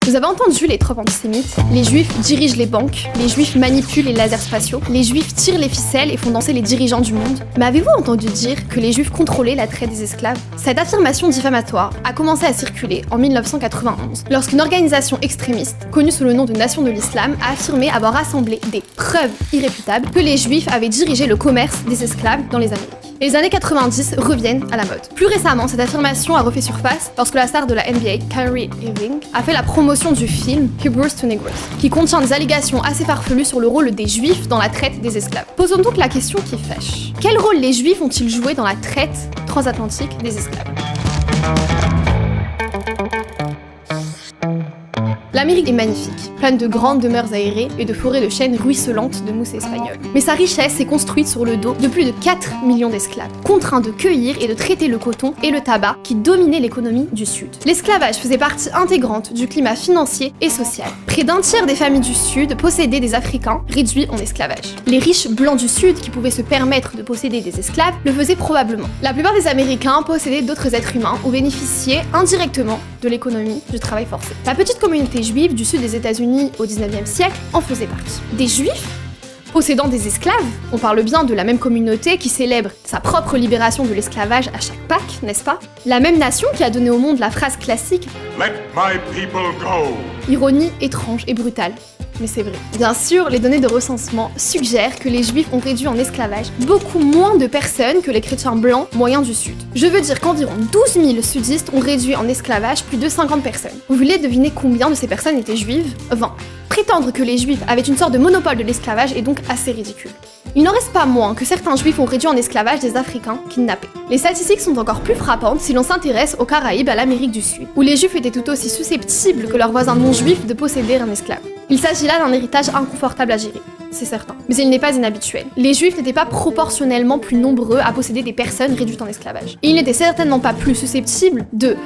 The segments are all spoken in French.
Vous avez entendu les tropes antisémites? Les juifs dirigent les banques, les juifs manipulent les lasers spatiaux, les juifs tirent les ficelles et font danser les dirigeants du monde. Mais avez-vous entendu dire que les juifs contrôlaient la traite des esclaves? Cette affirmation diffamatoire a commencé à circuler en 1991, lorsqu'une organisation extrémiste, connue sous le nom de Nation de l'Islam, a affirmé avoir rassemblé des preuves irréfutables que les juifs avaient dirigé le commerce des esclaves dans les Amériques. Les années 90 reviennent à la mode. Plus récemment, cette affirmation a refait surface lorsque la star de la NBA, Kyrie Irving, a fait la promotion du film Hebrews to Negroes, qui contient des allégations assez farfelues sur le rôle des juifs dans la traite des esclaves. Posons donc la question qui fâche. Quel rôle les juifs ont-ils joué dans la traite transatlantique des esclaves? L'Amérique est magnifique, pleine de grandes demeures aérées et de forêts de chênes ruisselantes de mousse espagnole. Mais sa richesse est construite sur le dos de plus de 4 millions d'esclaves, contraints de cueillir et de traiter le coton et le tabac qui dominaient l'économie du Sud. L'esclavage faisait partie intégrante du climat financier et social. Près d'un tiers des familles du Sud possédaient des Africains réduits en esclavage. Les riches blancs du Sud qui pouvaient se permettre de posséder des esclaves le faisaient probablement. La plupart des Américains possédaient d'autres êtres humains ou bénéficiaient indirectement de l'économie du travail forcé. La petite communauté juive du sud des États-Unis au 19e siècle en faisait partie. Des juifs possédant des esclaves, on parle bien de la même communauté qui célèbre sa propre libération de l'esclavage à chaque Pâques, n'est-ce pas? La même nation qui a donné au monde la phrase classique « Let my people go ». Ironie étrange et brutale. Mais c'est vrai. Bien sûr, les données de recensement suggèrent que les juifs ont réduit en esclavage beaucoup moins de personnes que les chrétiens blancs moyens du Sud. Je veux dire qu'environ 12 000 sudistes ont réduit en esclavage plus de 50 personnes. Vous voulez deviner combien de ces personnes étaient juives? 20. Prétendre que les juifs avaient une sorte de monopole de l'esclavage est donc assez ridicule. Il n'en reste pas moins que certains juifs ont réduit en esclavage des Africains kidnappés. Les statistiques sont encore plus frappantes si l'on s'intéresse aux Caraïbes, à l'Amérique du Sud, où les juifs étaient tout aussi susceptibles que leurs voisins non-juifs de posséder un esclave. Il s'agit là d'un héritage inconfortable à gérer, c'est certain. Mais il n'est pas inhabituel. Les juifs n'étaient pas proportionnellement plus nombreux à posséder des personnes réduites en esclavage. Et ils n'étaient certainement pas plus susceptibles de...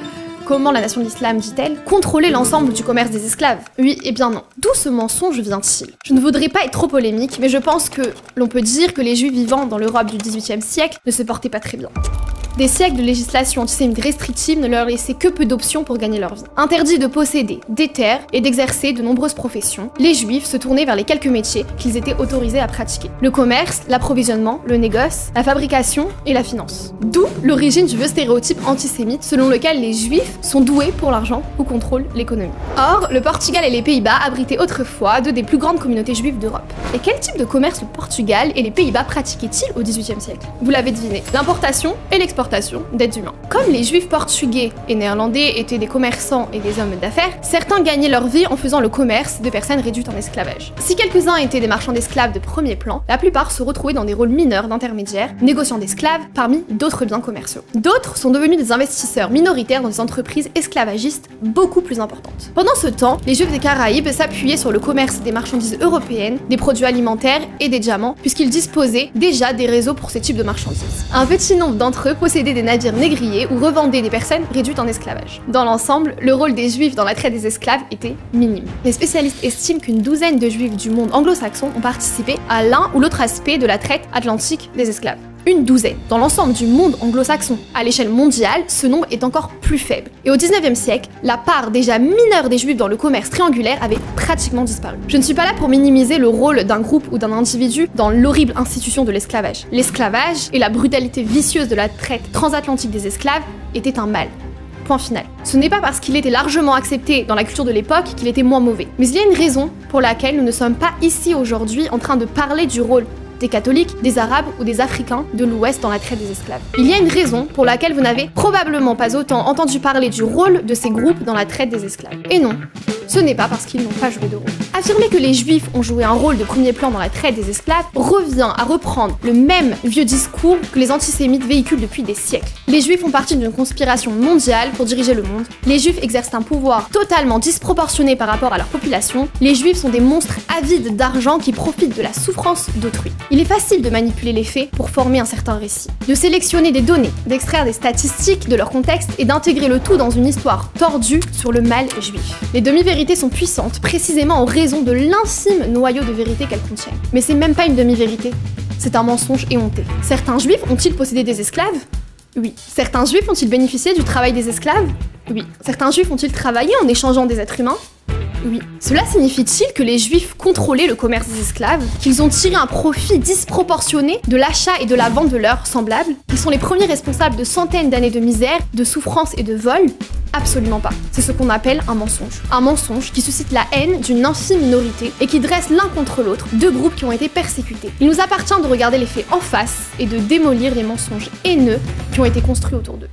Comment la nation de l'islam, dit-elle, contrôler l'ensemble du commerce des esclaves? Oui, eh bien non. D'où ce mensonge vient-il? Je ne voudrais pas être trop polémique, mais je pense que l'on peut dire que les juifs vivant dans l'Europe du XVIIIe siècle ne se portaient pas très bien. Des siècles de législation antisémite restrictive ne leur laissaient que peu d'options pour gagner leur vie. Interdits de posséder des terres et d'exercer de nombreuses professions, les juifs se tournaient vers les quelques métiers qu'ils étaient autorisés à pratiquer. Le commerce, l'approvisionnement, le négoce, la fabrication et la finance. D'où l'origine du vieux stéréotype antisémite selon lequel les juifs sont doués pour l'argent ou contrôlent l'économie. Or, le Portugal et les Pays-Bas abritaient autrefois deux des plus grandes communautés juives d'Europe. Et quel type de commerce le Portugal et les Pays-Bas pratiquaient-ils au XVIIIe siècle? Vous l'avez deviné, l'importation et l'exportation d'êtres humains. Comme les juifs portugais et néerlandais étaient des commerçants et des hommes d'affaires, certains gagnaient leur vie en faisant le commerce de personnes réduites en esclavage. Si quelques-uns étaient des marchands d'esclaves de premier plan, la plupart se retrouvaient dans des rôles mineurs d'intermédiaires, négociant d'esclaves parmi d'autres biens commerciaux. D'autres sont devenus des investisseurs minoritaires dans des entreprises esclavagistes beaucoup plus importantes. Pendant ce temps, les juifs des Caraïbes s'appuyaient sur le commerce des marchandises européennes, des produits alimentaires et des diamants, puisqu'ils disposaient déjà des réseaux pour ces types de marchandises. Un petit nombre d'entre eux possédaient des navires négriers ou revendaient des personnes réduites en esclavage. Dans l'ensemble, le rôle des juifs dans la traite des esclaves était minime. Les spécialistes estiment qu'une douzaine de juifs du monde anglo-saxon ont participé à l'un ou l'autre aspect de la traite atlantique des esclaves. Une douzaine. Dans l'ensemble du monde anglo-saxon. À l'échelle mondiale, ce nombre est encore plus faible. Et au 19e siècle, la part déjà mineure des juifs dans le commerce triangulaire avait pratiquement disparu. Je ne suis pas là pour minimiser le rôle d'un groupe ou d'un individu dans l'horrible institution de l'esclavage. L'esclavage et la brutalité vicieuse de la traite transatlantique des esclaves étaient un mal. Point final. Ce n'est pas parce qu'il était largement accepté dans la culture de l'époque qu'il était moins mauvais. Mais il y a une raison pour laquelle nous ne sommes pas ici aujourd'hui en train de parler du rôle des catholiques, des arabes ou des africains de l'Ouest dans la traite des esclaves. Il y a une raison pour laquelle vous n'avez probablement pas autant entendu parler du rôle de ces groupes dans la traite des esclaves. Et non, ce n'est pas parce qu'ils n'ont pas joué de rôle. Affirmer que les juifs ont joué un rôle de premier plan dans la traite des esclaves revient à reprendre le même vieux discours que les antisémites véhiculent depuis des siècles. Les juifs font partie d'une conspiration mondiale pour diriger le monde. Les juifs exercent un pouvoir totalement disproportionné par rapport à leur population. Les juifs sont des monstres avides d'argent qui profitent de la souffrance d'autrui. Il est facile de manipuler les faits pour former un certain récit, de sélectionner des données, d'extraire des statistiques de leur contexte et d'intégrer le tout dans une histoire tordue sur le mal juif. Les demi-vérités sont puissantes précisément en raison de l'infime noyau de vérité qu'elles contiennent. Mais c'est même pas une demi-vérité, c'est un mensonge éhonté. Certains juifs ont-ils possédé des esclaves? Oui. Certains juifs ont-ils bénéficié du travail des esclaves? Oui. Certains juifs ont-ils travaillé en échangeant des êtres humains? Oui. Cela signifie-t-il que les Juifs contrôlaient le commerce des esclaves? Qu'ils ont tiré un profit disproportionné de l'achat et de la vente de leurs semblables? Ils sont les premiers responsables de centaines d'années de misère, de souffrance et de vol? Absolument pas. C'est ce qu'on appelle un mensonge. Un mensonge qui suscite la haine d'une infime minorité et qui dresse l'un contre l'autre deux groupes qui ont été persécutés. Il nous appartient de regarder les faits en face et de démolir les mensonges haineux qui ont été construits autour d'eux.